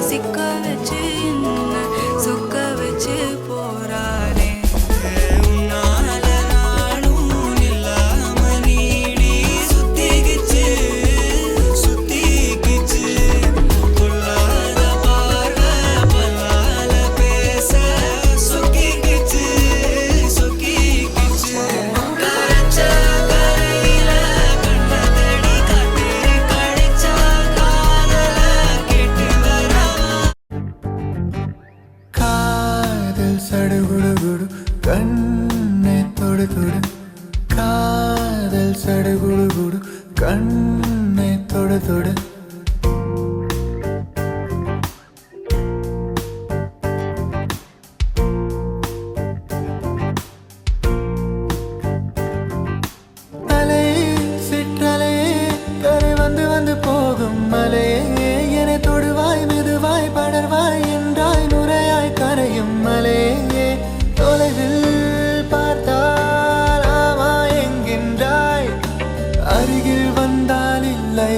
சிக்க வச்சு என்ன சொக்க வச்சு போறானே உன்னால நானும் இல்லாம நீடி சுத்திக்கிச்சு சுத்திக்கிச்சு பொல்லாத பார்வை பல்லால பேச சொக்கிக்கிச்சு சொக்கிக்கிச்சு கரைச்ச கரையில கண்ணதடி காட்டு கழிச்சா காதல கேட்டு வரவா காதல் சடுகுடுகுடு கண்ணை தொடு தொடு காதல் சடுகுடுகுடு கண்ணை தொடு தொடு அலை சிற்றலை கரை வந்து வந்து போகும் மலையே என தொடுவாய் மெதுவாய் படர்வாய் என்றாய் நுரையாய் கரையும் மலையே தொலைவில் பார்த்தால் ஆமா என்கின்றாய் அருகில் வந்தால் இல்லை